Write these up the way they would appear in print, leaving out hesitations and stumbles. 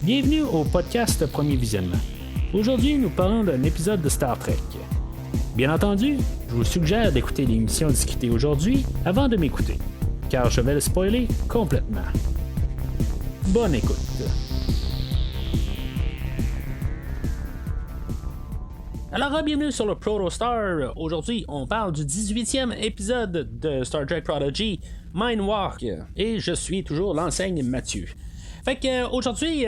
Bienvenue au podcast Premier Visionnement. Aujourd'hui, nous parlons d'un épisode de Star Trek. Bien entendu, je vous suggère d'écouter l'émission discutée aujourd'hui avant de m'écouter, car je vais le spoiler complètement. Bonne écoute. Alors, bienvenue sur le Protostar. Aujourd'hui, on parle du 18e épisode de Star Trek Prodigy, Mindwalk. Et je suis toujours l'enseigne Mathieu. Fait que aujourd'hui,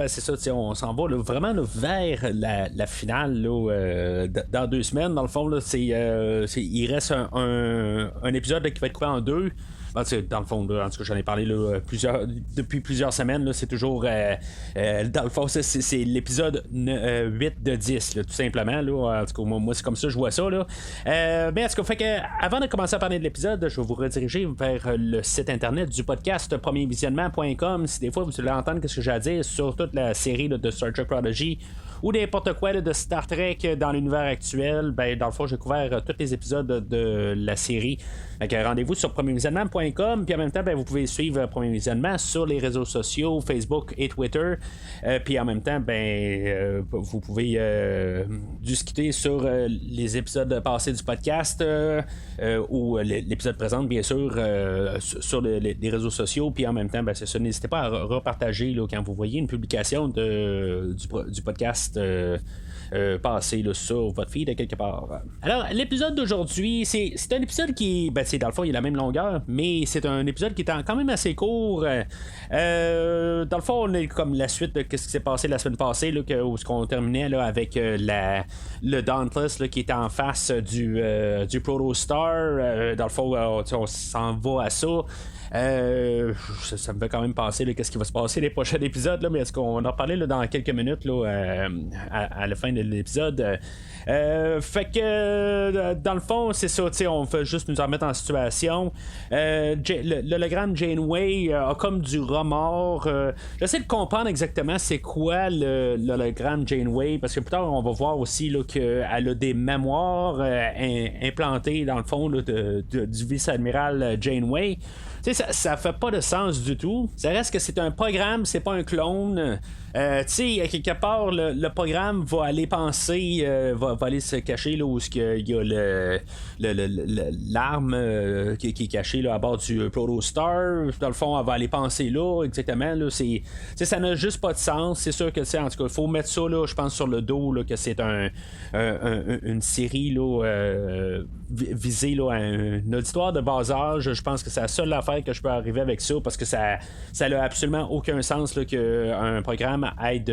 c'est ça, on s'en va vraiment vers la finale dans 2 semaines. Dans le fond, là, il reste un épisode qui va être coupé en 2. Dans le fond, en tout cas, j'en ai parlé depuis plusieurs semaines. Là, c'est toujours. Dans le fond, c'est l'épisode 8 de 10, là, tout simplement. Là, en tout cas, moi, c'est comme ça que je vois ça. Là. Mais en tout cas, fait que, avant de commencer à parler de l'épisode, je vais vous rediriger vers le site internet du podcast premiervisionnement.com. Si des fois vous voulez entendre ce que j'ai à dire sur toute la série là, de Star Trek Prodigy ou n'importe quoi là, de Star Trek dans l'univers actuel, dans le fond, j'ai couvert tous les épisodes de la série. Donc, rendez-vous sur premiervisionnement.com, puis en même temps, vous pouvez suivre Premier Visionnement sur les réseaux sociaux, Facebook et Twitter. Puis en même temps, vous pouvez discuter sur les épisodes passés du podcast ou l'épisode présent, bien sûr, sur les réseaux sociaux. Puis en même temps, c'est ça, n'hésitez pas à repartager là, quand vous voyez une publication du podcast passer là, sur votre feed de quelque part. Alors, l'épisode d'aujourd'hui, c'est un épisode qui, dans le fond, il a la même longueur, mais c'est un épisode qui est quand même assez court. Dans le fond, on est comme la suite de ce qui s'est passé la semaine passée, là, où on terminait là, avec le Dauntless là, qui était en face du Protostar. Dans le fond, on s'en va à ça. Ça me fait quand même penser qu'est-ce qui va se passer les prochains épisodes là, mais est-ce qu'on en reparler là, dans quelques minutes là, à la fin de l'épisode. Fait que dans le fond c'est ça, on fait juste nous en remettre en situation. L'hologramme Janeway a comme du remords. J'essaie de comprendre exactement c'est quoi l'hologramme Janeway, parce que plus tard on va voir aussi là, qu'elle a des mémoires implantées dans le fond là, du vice-admiral Janeway. Ça fait pas de sens du tout. Ça reste que c'est un programme, c'est pas un clone. Quelque part, le programme va aller penser, va aller se cacher là où il y a l'arme qui est cachée là, à bord du Protostar. Dans le fond, elle va aller penser là, exactement. Là, ça n'a juste pas de sens. C'est sûr que, en tout cas, il faut mettre ça, là, je pense, sur le dos, là, que c'est une série là, visée là, à un auditoire de bas âge. Je pense que c'est la seule affaire que je peux arriver avec ça, parce que ça n'a absolument aucun sens là, qu'un programme aide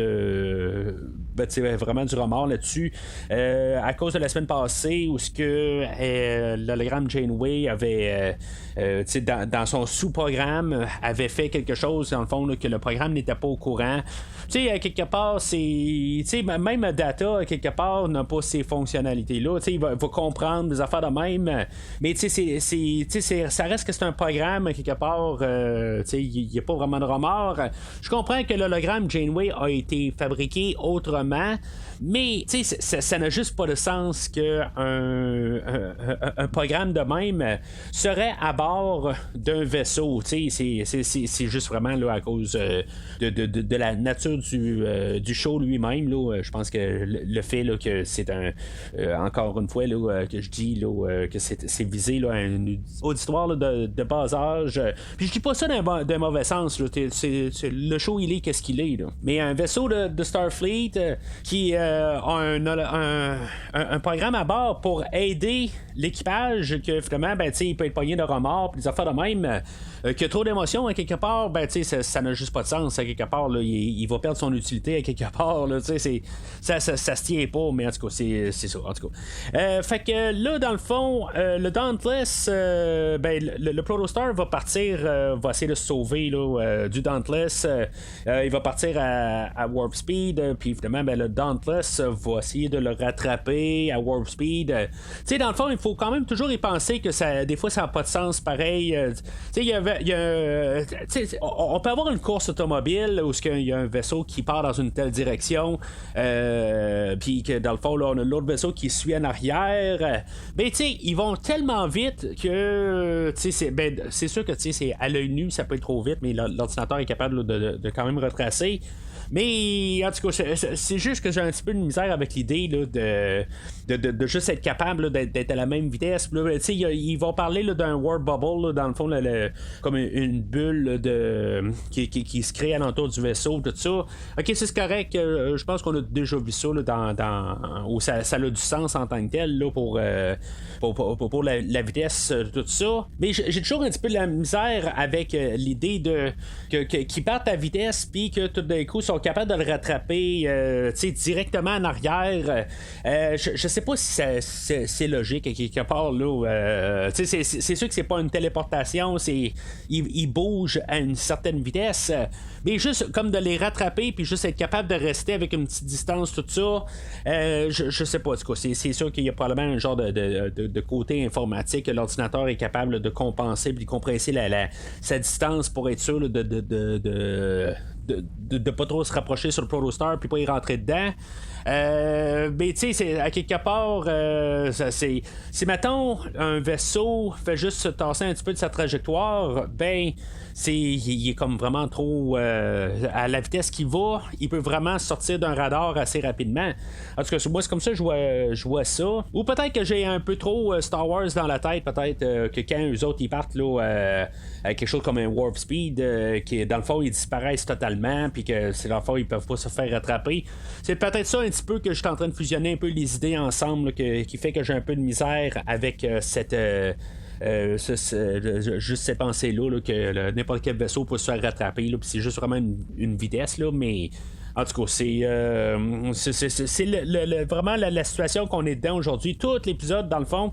vraiment du remords là-dessus. À cause de la semaine passée où ce que l'hologramme Janeway avait dans son sous-programme avait fait quelque chose dans le fond là, que le programme n'était pas au courant. Quelque part, même Data, quelque part, n'a pas ces fonctionnalités-là. Il va comprendre des affaires de même, mais ça reste que c'est un programme, quelque part, il n'y a pas vraiment de remords. Je comprends que l'hologramme Janeway a été fabriqué autrement, mais ça n'a juste pas de sens qu'un programme de même serait à bord d'un vaisseau. C'est juste vraiment là, à cause de la nature du show lui-même. Là, je pense que le fait là, que c'est encore une fois là, que je dis là, que c'est visé là, à un auditoire là, de bas âge. Puis je dis pas ça d'un mauvais sens. Là, le show il est qu'est-ce qu'il est. Là. Mais un vaisseau de Starfleet qui a un programme à bord pour aider l'équipage, que finalement il peut être pogné de remords, puis des affaires de même, qu'il y a trop d'émotions à quelque part, ça n'a juste pas de sens. À quelque part, là, il va perdre son utilité à quelque part. Là, ça se tient pas, mais en tout cas, c'est ça. En tout cas. Fait que là, dans le fond, le Dauntless, le Protostar va partir, va essayer de se sauver là, du Dauntless. Il va partir à Warp Speed, puis évidemment, le Dauntless va essayer de le rattraper à Warp Speed. Dans le fond, il faut quand même toujours y penser que des fois ça n'a pas de sens pareil. On peut avoir une course automobile où il y a un vaisseau qui part dans une telle direction, puis que dans le fond, là, on a l'autre vaisseau qui suit en arrière. Mais ils vont tellement vite que c'est sûr que c'est à l'œil nu, ça peut être trop vite, mais l'ordinateur est capable de quand même retracer. Mais en tout cas, c'est juste que j'ai un petit peu de misère avec l'idée là, de juste être capable là, d'être à la même vitesse. Là, ils vont parler là, d'un warp bubble, là, dans le fond, comme une bulle qui se crée alentour du vaisseau, tout ça. Ok, c'est correct. Je pense qu'on a déjà vu ça là, où ça a du sens en tant que tel là, pour la vitesse, tout ça. Mais j'ai toujours un petit peu de la misère avec l'idée qu'ils partent à vitesse, puis que tout d'un coup, sont capables de le rattraper directement en arrière. Je sais pas si c'est logique à quelque part là. C'est sûr que c'est pas une téléportation, il bouge à une certaine vitesse, mais juste comme de les rattraper puis juste être capable de rester avec une petite distance, tout ça. Je sais pas, en tout cas, c'est sûr qu'il y a probablement un genre de côté informatique que l'ordinateur est capable de compenser puis de compresser sa distance pour être sûr là, de pas trop se rapprocher sur le Protostar puis pas y rentrer dedans. Mais tu sais, à quelque part, si mettons un vaisseau fait juste se tasser un petit peu de sa trajectoire, ben il est comme vraiment trop à la vitesse qu'il va, il peut vraiment sortir d'un radar assez rapidement. En tout cas, moi c'est comme ça que je vois ça. Ou peut-être que j'ai un peu trop Star Wars dans la tête, peut-être que quand eux autres ils partent là à quelque chose comme un warp speed, qui dans le fond ils disparaissent totalement, puis que c'est dans le fond ils peuvent pas se faire rattraper. C'est peut-être ça un petit peu que je suis en train de fusionner un peu les idées ensemble là, qui fait que j'ai un peu de misère avec cette juste ces pensées-là que n'importe quel vaisseau peut se faire rattraper, puis c'est juste vraiment une vitesse, là, mais en tout cas, c'est vraiment la situation qu'on est dedans aujourd'hui. Tout l'épisode, dans le fond,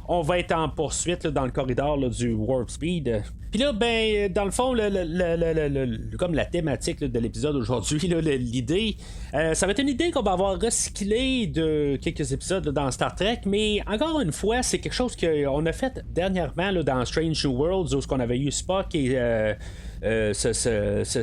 on va être en poursuite là, dans le corridor là, du Warp Speed. Puis là, ben, dans le fond, comme la thématique là, de l'épisode aujourd'hui, là, l'idée, ça va être une idée qu'on va avoir recyclée de quelques épisodes là, dans Star Trek, mais encore une fois, c'est quelque chose qu'on a fait dernièrement là, dans Strange New Worlds, où on avait eu Spock et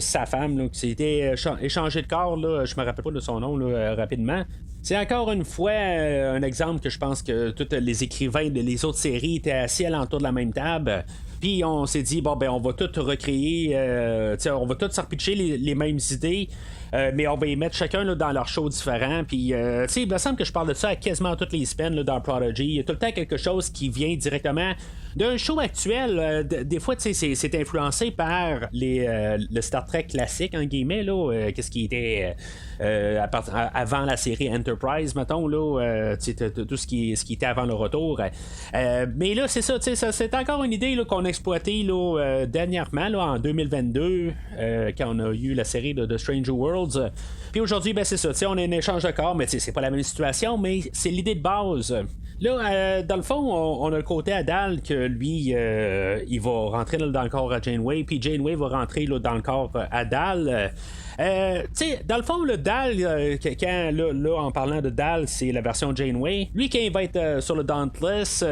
sa femme là, qui s'était échangé de corps, là, je me rappelle pas de son nom là, rapidement. C'est encore une fois un exemple que je pense que tous les écrivains des autres séries étaient assis alentour de la même table. Puis on s'est dit, bon, ben, on va tout recréer, on va tout se repitcher les mêmes idées, mais on va y mettre chacun là, dans leur show différent. Puis, il me semble que je parle de ça à quasiment toutes les semaines là, dans Prodigy. Il y a tout le temps quelque chose qui vient directement d'un show actuel. Des fois, c'est influencé par le Star Trek classique, en guillemets, là, qu'est-ce qui était avant la série Enterprise, mettons, là, tout ce qui était avant le retour. Mais là, c'est ça, c'est encore une idée là, qu'on a exploitée là, dernièrement, là, en 2022, quand on a eu la série de Stranger Worlds. Puis aujourd'hui, ben, c'est ça, on a un échange de corps, mais c'est pas la même situation, mais c'est l'idée de base. Là, dans le fond, on a le côté Adal que lui, il va rentrer là, dans le corps à Janeway, puis Janeway va rentrer là, dans le corps à Dal. Dans le fond, le Dal, quand là, en parlant de Dal, c'est la version Janeway. Lui, quand il va être sur le Dauntless,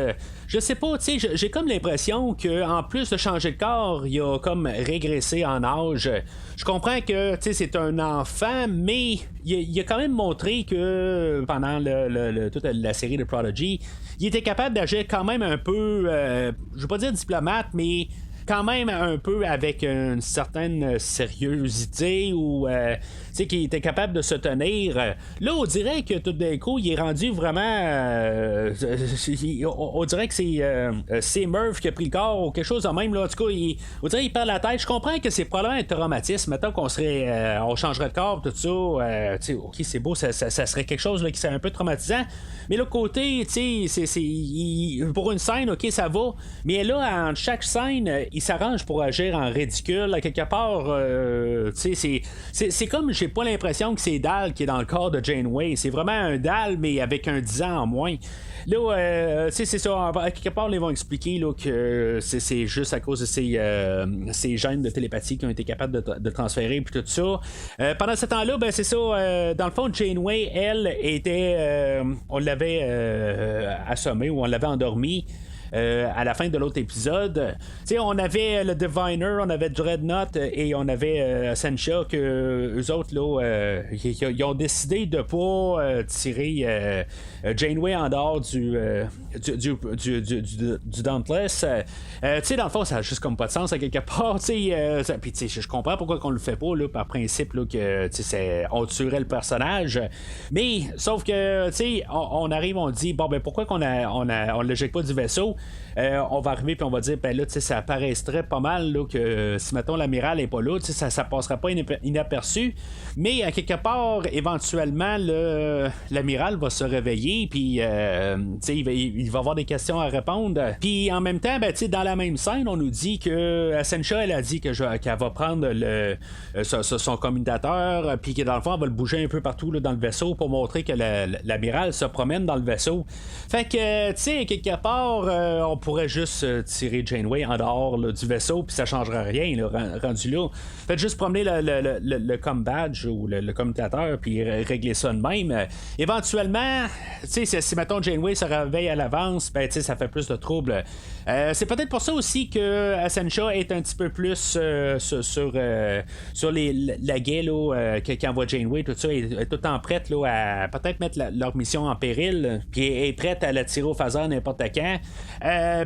je sais pas, j'ai comme l'impression qu'en plus de changer de corps, il a comme régressé en âge. Je comprends que c'est un enfant, mais il a quand même montré que pendant toute la série de Prodigy, il était capable d'agir quand même un peu, je vais pas dire diplomate, mais quand même un peu avec une certaine sérieuxité ou qui était capable de se tenir. Là, on dirait que tout d'un coup, il est rendu vraiment on dirait que c'est Murph qui a pris le corps ou quelque chose de même. Là. En tout cas, on dirait qu'il perd la tête. Je comprends que c'est probablement un traumatisme. Mettons qu'on serait on changerait de corps, tout ça. Ok, c'est beau, ça serait quelque chose là, qui serait un peu traumatisant. Mais l'autre côté, pour une scène, ok, ça va. Mais là, en chaque scène, il s'arrange pour agir en ridicule. À quelque part, c'est comme, j'ai pas l'impression que c'est Dal qui est dans le corps de Janeway. C'est vraiment un Dal, mais avec un 10 ans en moins. Là, c'est ça. À quelque part, ils vont expliquer là, que c'est juste à cause de ces gènes de télépathie qui ont été capables de transférer puis tout ça. Pendant ce temps-là, ben c'est ça. Dans le fond, Janeway, elle, était. On l'avait assommée ou on l'avait endormie. À la fin de l'autre épisode, t'sais, on avait le Diviner, on avait Dreadnought et on avait Sencha, que eux autres là, ils ont décidé de pas tirer Janeway en dehors du Dauntless. Dans le fond, ça a juste comme pas de sens à quelque part. Puis je comprends pourquoi qu'on le fait pas là, par principe là, que on tuerait le personnage. Mais sauf que on arrive, on dit bon ben pourquoi qu'on on l'éjecte pas du vaisseau. On va arriver puis on va dire ben là ça apparaîtrait pas mal là, que si mettons l'amiral est pas là, ça passerait pas inaperçu, mais à quelque part éventuellement l'amiral va se réveiller puis il va avoir des questions à répondre, puis en même temps dans la même scène on nous dit que Ascensia elle a dit qu'elle va prendre son commutateur puis que dans le fond elle va le bouger un peu partout là, dans le vaisseau pour montrer que l'amiral se promène dans le vaisseau. Fait que quelque part on pourrait juste tirer Janeway en dehors là, du vaisseau puis ça changera rien là, rendu là. Faites juste promener le com badge ou le commutateur puis régler ça de même. Éventuellement, si mettons Janeway se réveille à l'avance, ça fait plus de trouble. C'est peut-être pour ça aussi que Ascensia est un petit peu plus sur la guet qui envoie Janeway, tout ça, est tout le temps prête là, à peut-être mettre leur mission en péril, puis est prête à la tirer au phaser n'importe quand.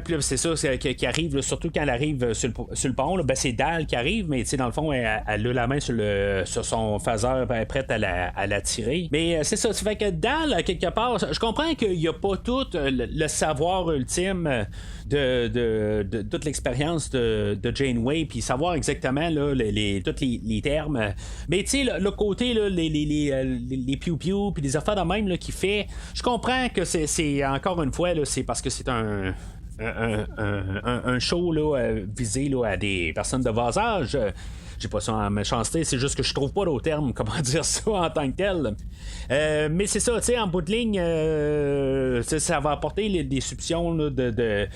Puis là, c'est ça qui arrive, là, surtout quand elle arrive sur le pont, là, c'est Dal qui arrive, mais dans le fond, elle a la main sur son phaser, elle est prête à la tirer. Mais c'est ça, fait que Dal, quelque part, je comprends qu'il n'y a pas tout le savoir ultime de toute l'expérience de Janeway, puis savoir exactement là, tous les termes. Mais tu sais, le côté, là, les piou-piou, puis les affaires de même là, qu'il fait, je comprends que c'est encore une fois, là, c'est parce que c'est un show là, visé là, à des personnes de bas âge. J'ai pas ça en méchanceté, c'est juste que je trouve pas d'autres termes, comment dire ça en tant que tel. Mais c'est ça, tu sais, en bout de ligne, ça va apporter des suspicions là, le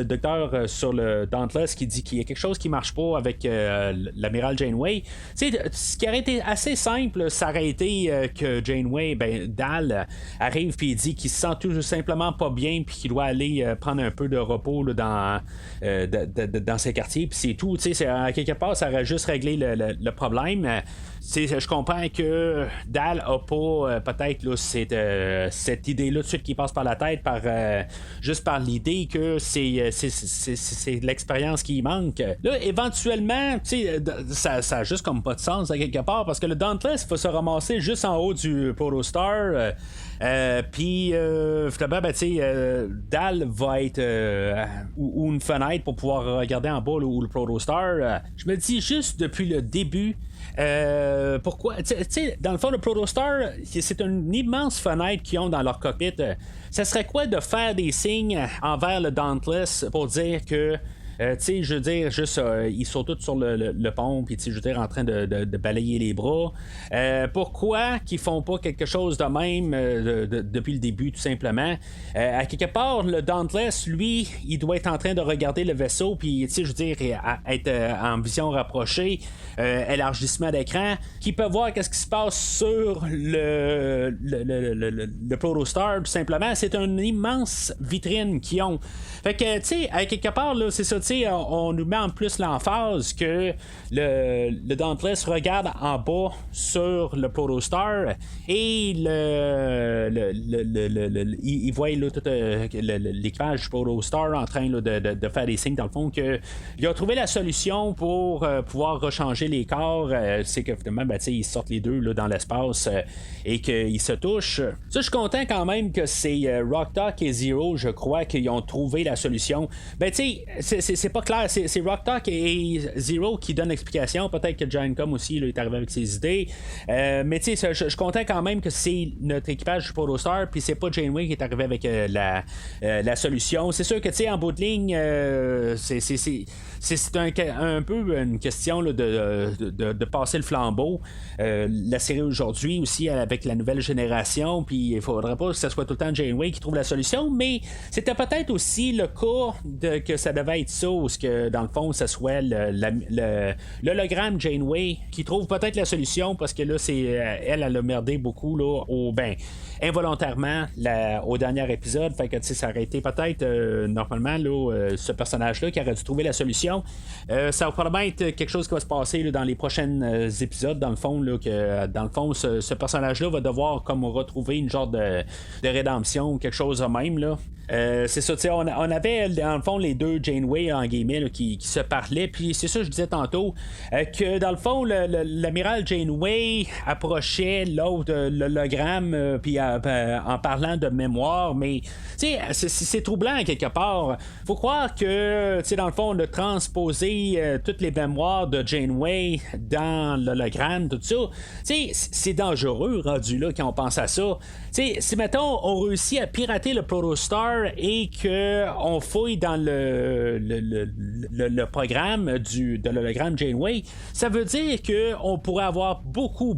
docteur sur le Dauntless qui dit qu'il y a quelque chose qui marche pas avec l'amiral Janeway. Tu sais, ce qui aurait été assez simple, ça aurait été que Janeway, Dal, arrive puis il dit qu'il se sent tout simplement pas bien puis qu'il doit aller prendre un peu de repos là, dans ses quartiers, puis c'est tout, tu sais, à quelque part ça aurait juste réglé le problème. Je comprends que Dal a pas peut-être là, cette idée-là tout de suite qui passe par la tête juste par l'idée que c'est l'expérience qui manque. Là, éventuellement, ça a juste comme pas de sens à quelque part parce que le Dauntless va se ramasser juste en haut du Protostar. Puis finalement, Dal va être ou une fenêtre pour pouvoir regarder en bas là, où le Protostar. Je me dis juste depuis le début. Pourquoi dans le fond le Protostar c'est une immense fenêtre qu'ils ont dans leur cockpit. Ça serait quoi de faire des signes envers le Dauntless pour dire que je veux dire, juste, ils sont tous sur le pont, puis je veux dire, en train de balayer les bras. Pourquoi qu'ils font pas quelque chose de même depuis le début, tout simplement? À quelque part, le Dauntless, lui, il doit être en train de regarder le vaisseau, puis je veux dire, être en vision rapprochée, élargissement d'écran, qui peut voir qu'est-ce qui se passe sur le Protostar, tout simplement. C'est une immense vitrine qu'ils ont. Fait que, à quelque part, là, c'est ça, on nous met en plus l'emphase que le Dauntless regarde en bas sur le Protostar et il voit là, tout l'équipage du Protostar en train là, de faire des signes dans le fond qu'il a trouvé la solution pour pouvoir rechanger les corps. C'est que finalement ils sortent les deux là, dans l'espace et qu'ils se touchent. Ça, je suis content quand même que c'est Rock Talk et Zero, je crois, qu'ils ont trouvé la solution. C'est c'est pas clair. C'est Rock Talk et Zero qui donnent l'explication. Peut-être que Giant Com aussi là, est arrivé avec ses idées. Mais tu sais, je comptais quand même que c'est notre équipage du Protostar, puis c'est pas Janeway qui est arrivé avec la solution. C'est sûr que tu sais, en bout de ligne, c'est un peu une question là, de passer le flambeau. La série aujourd'hui aussi avec la nouvelle génération, puis il faudrait pas que ce soit tout le temps Janeway qui trouve la solution, mais c'était peut-être aussi le cas que ça devait être ça, ou que dans le fond, ce soit l'hologramme Janeway qui trouve peut-être la solution, parce que là, elle a merdé beaucoup là, involontairement au dernier épisode. Fait que ça aurait été peut-être normalement là, ce personnage-là qui aurait dû trouver la solution. Ça va probablement être quelque chose qui va se passer là, dans les prochains épisodes, dans le fond, là, que dans le fond, ce personnage-là va devoir comme retrouver une genre de rédemption ou quelque chose de même là. C'est ça, tu sais, on avait dans le fond les deux Janeway en guillemets là, qui se parlaient, puis c'est ça que je disais tantôt, que dans le fond l'amiral Janeway approchait l'autre l'hologramme, puis en parlant de mémoire, mais tu sais c'est troublant quelque part. Faut croire que tu sais dans le fond on a transposé toutes les mémoires de Janeway dans l'hologramme, tout ça. Tu sais c'est dangereux rendu là quand on pense à ça. Tu sais si mettons on réussit à pirater le Protostar et qu'on fouille dans le programme de l'hologramme Janeway, ça veut dire qu'on pourrait avoir beaucoup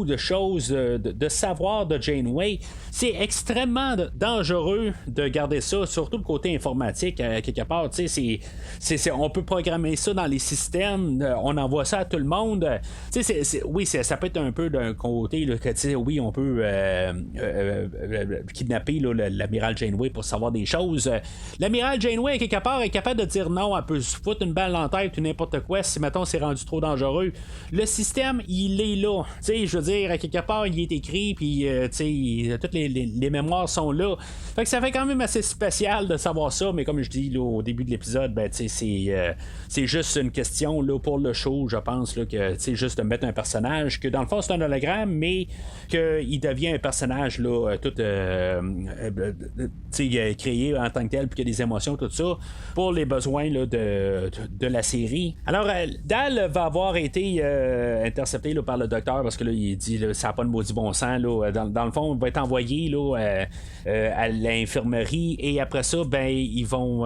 de choses de savoir de Janeway. C'est extrêmement dangereux de garder ça, surtout le côté informatique quelque part. On peut programmer ça dans les systèmes, on envoie ça à tout le monde. Oui, ça peut être un peu d'un côté là, que oui, on peut kidnapper là, l'amiral Janeway pour savoir des choses. L'amiral Janeway, quelque part, est capable de dire non, elle peut se foutre une balle en tête ou n'importe quoi si, mettons, c'est rendu trop dangereux. Le système, il est là. Je veux dire, à quelque part, il est écrit, puis, toutes les mémoires sont là. Fait que ça fait quand même assez spécial de savoir ça, mais comme je dis là, au début de l'épisode, ben, c'est juste une question là, pour le show, je pense, là, que juste de mettre un personnage, que dans le fond, c'est un hologramme, mais qu'il devient un personnage là, tout créé en tant que tel, puis qu'il y a des émotions, tout ça, pour les besoins là, de la série. Alors, Dal va avoir été intercepté là, par le docteur, parce que là, il dit là, ça n'a pas de maudit bon sens. Là, dans le fond, il va être envoyé là, à l'infirmerie, et après ça, ben, ils vont.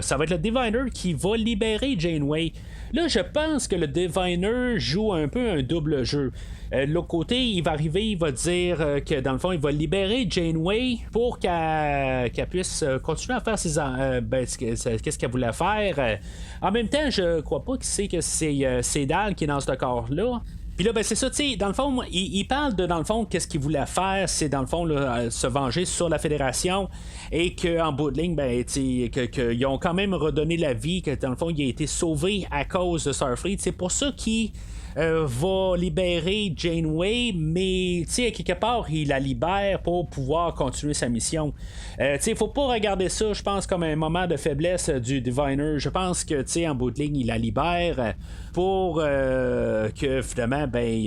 Ça va être le Diviner qui va libérer Janeway. Là, je pense que le Diviner joue un peu un double jeu. De l'autre côté, il va arriver, il va dire que dans le fond, il va libérer Janeway pour qu'elle puisse continuer à faire qu'est-ce qu'elle voulait faire. En même temps, je crois pas qu'il sait que c'est Dal qui est dans ce corps-là. Puis là, ben c'est ça, tu sais, dans le fond, il parle de, dans le fond, qu'est-ce qu'il voulait faire, c'est dans le fond, là, se venger sur la Fédération, et qu'en bout de ligne, ben, tu sais, qu'ils ont quand même redonné la vie, que dans le fond, il a été sauvé à cause de Starfleet. C'est pour ça qu'il va libérer Janeway, mais tu sais, quelque part, il la libère pour pouvoir continuer sa mission. Tu sais, faut pas regarder ça, je pense, comme un moment de faiblesse du Diviner. Je pense que, tu sais, en bout de ligne, il la libère pour que finalement, ben,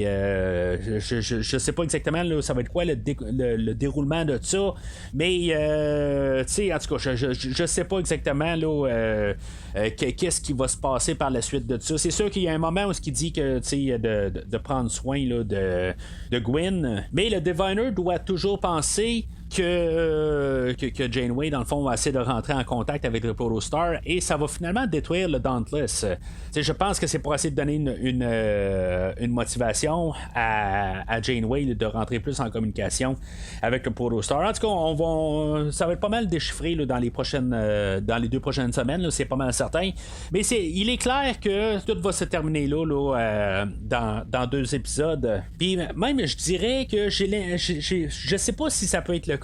je sais pas exactement là, ça va être quoi le déroulement de ça, mais tu sais, en tout cas, je sais pas exactement là, qu'est-ce qui va se passer par la suite de ça. C'est sûr qu'il y a un moment où il dit que de prendre soin là, de Gwen, mais le Diviner doit toujours penser que Janeway, dans le fond, va essayer de rentrer en contact avec le Protostar, et ça va finalement détruire le Dauntless. Je pense que c'est pour essayer de donner une motivation à Janeway de rentrer plus en communication avec le Protostar. En tout cas, ça va être pas mal déchiffré là, dans les 2 prochaines semaines, là, c'est pas mal certain. Mais il est clair que tout va se terminer là, dans 2 épisodes. Puis même, je dirais que je sais pas si ça peut être le cas,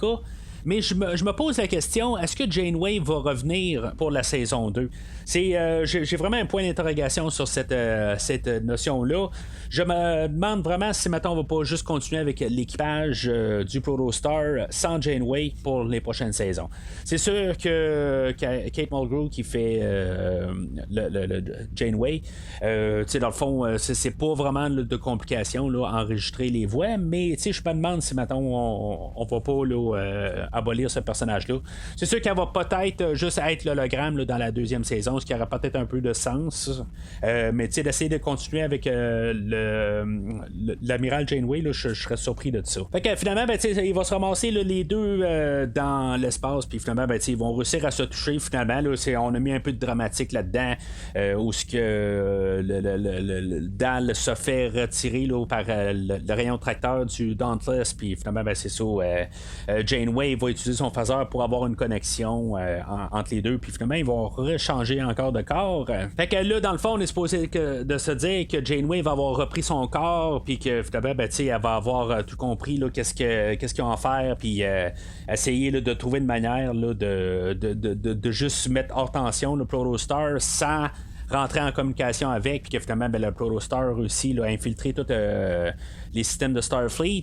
mais je me pose la question, est-ce que Janeway va revenir pour la saison 2? J'ai vraiment un point d'interrogation sur cette notion-là. Je me demande vraiment si maintenant on va pas juste continuer avec l'équipage du Protostar sans Janeway pour les prochaines saisons. C'est sûr que Kate Mulgrew qui fait le Janeway, dans le fond, c'est pas vraiment de complications là, enregistrer les voix, mais je me demande si maintenant on va pas là, abolir ce personnage-là. C'est sûr qu'elle va peut-être juste être l'hologramme là, dans la deuxième saison, ce qui aurait peut-être un peu de sens. Mais d'essayer de continuer avec l'amiral Janeway, là, je serais surpris de ça. Fait que finalement, il va se ramasser là, les deux dans l'espace, puis finalement, ils vont réussir à se toucher. Finalement, là, on a mis un peu de dramatique là-dedans, où ce que Dal se fait retirer là, par le rayon tracteur du Dauntless, puis finalement, c'est ça. Janeway va utiliser son phaser pour avoir une connexion entre les deux, puis finalement, ils vont rechanger encore de corps. Fait que là, dans le fond, on est supposé de se dire que Janeway va avoir repris son corps, puis que finalement, elle va avoir tout compris là, qu'est-ce qu'ils ont à faire, puis essayer là, de trouver une manière là, de juste mettre hors tension le Protostar sans rentrer en communication avec, puis que finalement le Protostar réussit là, à infiltrer tous les systèmes de Starfleet.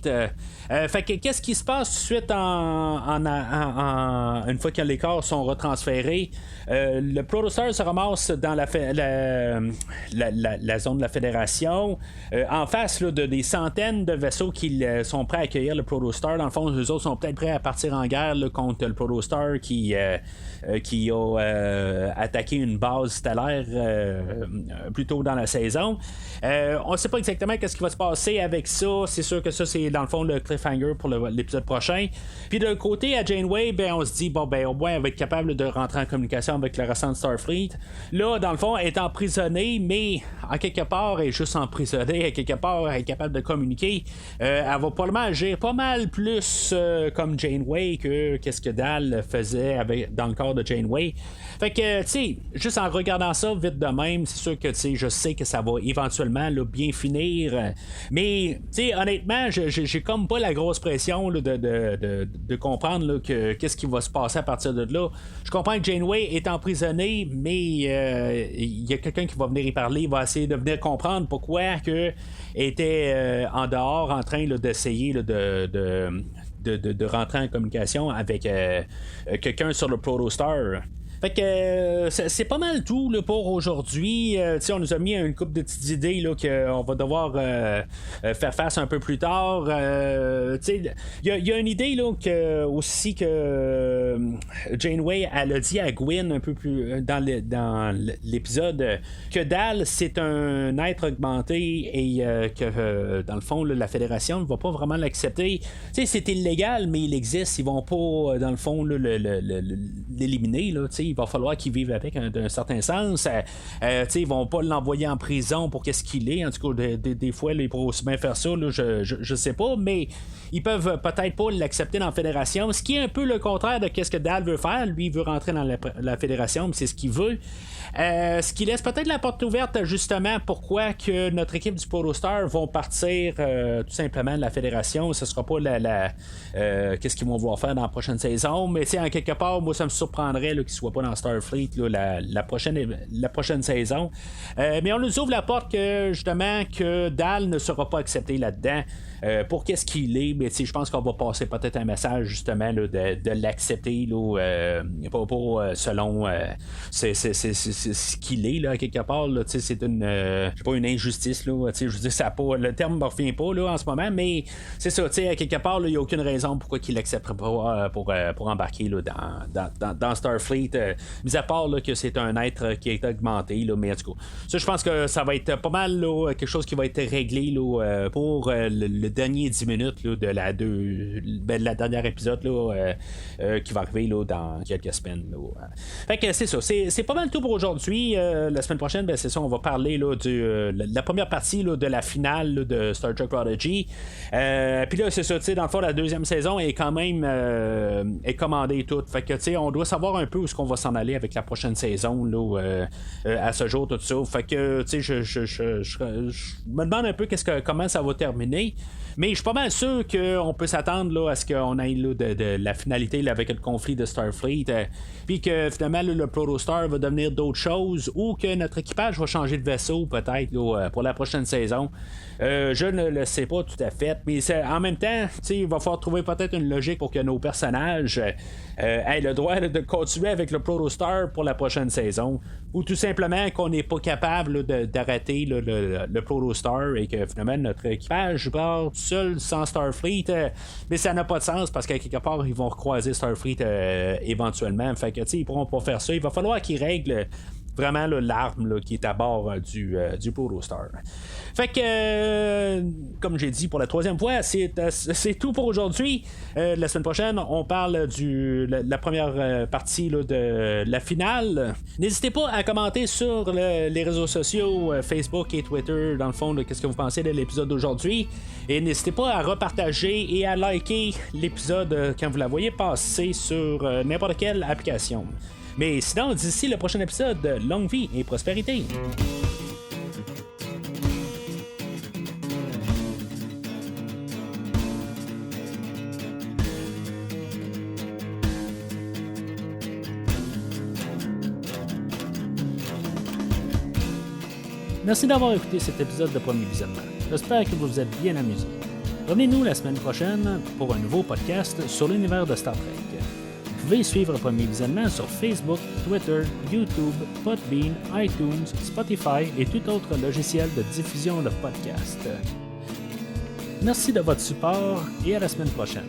Fait que qu'est-ce qui se passe tout de suite une fois que les corps sont retransférés? Le Protostar se ramasse dans la zone de la Fédération, en face là, de des centaines de vaisseaux qui sont prêts à accueillir le Protostar. Dans le fond, eux autres sont peut-être prêts à partir en guerre là, contre le Protostar qui a attaqué une base stellaire plus tôt dans la saison. On ne sait pas exactement ce qui va se passer avec ça. C'est sûr que ça, c'est dans le fond le cliffhanger pour l'épisode prochain. Puis de l'autre côté, à Janeway, on se dit, au moins, elle va être capable de rentrer en communication avec le restant de Starfleet. Là, dans le fond, elle est emprisonnée, mais en quelque part, elle est juste emprisonnée. À quelque part, elle est capable de communiquer. Elle va probablement agir pas mal plus comme Janeway que qu'est-ce que Dal faisait dans le corps de Janeway. Fait que, tu sais, juste en regardant ça vite de même, c'est sûr que, tu sais, je sais que ça va éventuellement là, bien finir. Mais, tu sais, honnêtement, j'ai comme pas la grosse pression là, de comprendre là, qu'est-ce qui va se passer à partir de là. Je comprends que Janeway est emprisonnée, mais il y a quelqu'un qui va venir y parler, il va essayer de venir comprendre pourquoi que était en dehors en train là, d'essayer là, de rentrer en communication avec quelqu'un sur le Protostar. Fait que c'est pas mal tout là, pour aujourd'hui. On nous a mis une couple de petites idées là, qu'on va devoir faire face un peu plus tard. Il y a une idée là, aussi que Janeway elle a dit à Gwyn un peu plus dans l'épisode que Dal c'est un être augmenté et que dans le fond là, la Fédération ne va pas vraiment l'accepter. C'est illégal, mais il existe. Ils vont pas dans le fond là, l'éliminer. Là, il va falloir qu'ils vivent avec d'un certain sens. Ils vont pas l'envoyer en prison pour qu'est-ce qu'il est. En tout cas, des fois, là, ils pourraient aussi bien faire ça. Là, je sais pas, mais ils peuvent peut-être pas l'accepter dans la Fédération. Ce qui est un peu le contraire de ce que Dal veut faire. Lui, il veut rentrer dans la Fédération, mais c'est ce qu'il veut. Ce qui laisse peut-être la porte ouverte justement pourquoi que notre équipe du Protostar vont partir tout simplement de la Fédération. Ce sera pas qu'est-ce qu'ils vont vouloir faire dans la prochaine saison, mais en quelque part moi ça me surprendrait là, qu'ils soient pas dans Starfleet là, la prochaine saison. Mais on nous ouvre la porte que justement que Dal ne sera pas accepté là-dedans. Pour qu'est-ce qu'il est, mais je pense qu'on va passer peut-être un message justement là, de l'accepter là, pas selon ce qu'il est là, quelque part là, c'est une pas une injustice là, je veux dire ça pas, le terme ne me revient pas là, en ce moment, mais c'est ça, à quelque part il n'y a aucune raison pourquoi qu'il l'accepterait pas pour embarquer là, dans Starfleet, mis à part là, que c'est un être qui est augmenté là, mais en tout cas ça je pense que ça va être pas mal là, quelque chose qui va être réglé là, pour le dernier 10 minutes là, de la dernière épisode là, qui va arriver là, dans quelques semaines là. Fait que c'est ça, c'est pas mal tout pour aujourd'hui. La semaine prochaine, c'est ça, on va parler là, la première partie là, de la finale là, de Star Trek Prodigy. Puis là, c'est ça, dans le fond, la deuxième saison est quand même est commandée toute. Fait que on doit savoir un peu où est-ce qu'on va s'en aller avec la prochaine saison là, à ce jour, tout ça. Fait que je me demande un peu comment ça va terminer. Mais je suis pas mal sûr qu'on peut s'attendre là, à ce qu'on ait là, de la finalité là, avec le conflit de Starfleet. Puis que finalement là, le Protostar va devenir d'autres choses ou que notre équipage va changer de vaisseau peut-être là, pour la prochaine saison. Je ne le sais pas tout à fait. Mais en même temps, il va falloir trouver peut-être une logique pour que nos personnages aient le droit là, de continuer avec le Protostar pour la prochaine saison, ou tout simplement qu'on n'est pas capable d'arrêter le Protostar et que finalement notre équipage part seul sans Starfleet, mais ça n'a pas de sens parce qu'à quelque part ils vont recroiser Starfleet éventuellement, fait que ils pourront pas faire ça, il va falloir qu'ils règlent vraiment l'arme qui est à bord du Protostar. Fait que, comme j'ai dit pour la troisième fois, c'est tout pour aujourd'hui. La semaine prochaine, on parle la première partie de la finale. N'hésitez pas à commenter sur les réseaux sociaux, Facebook et Twitter, dans le fond, qu'est-ce que vous pensez de l'épisode d'aujourd'hui. Et n'hésitez pas à repartager et à liker l'épisode quand vous la voyez passer sur n'importe quelle application. Mais sinon, d'ici le prochain épisode, longue vie et prospérité. Merci d'avoir écouté cet épisode de Premier Visionnement. J'espère que vous vous êtes bien amusés. Revenez-nous la semaine prochaine pour un nouveau podcast sur l'univers de Star Trek. Vous pouvez suivre Premier Visionnement sur Facebook, Twitter, YouTube, Podbean, iTunes, Spotify et tout autre logiciel de diffusion de podcasts. Merci de votre support et à la semaine prochaine.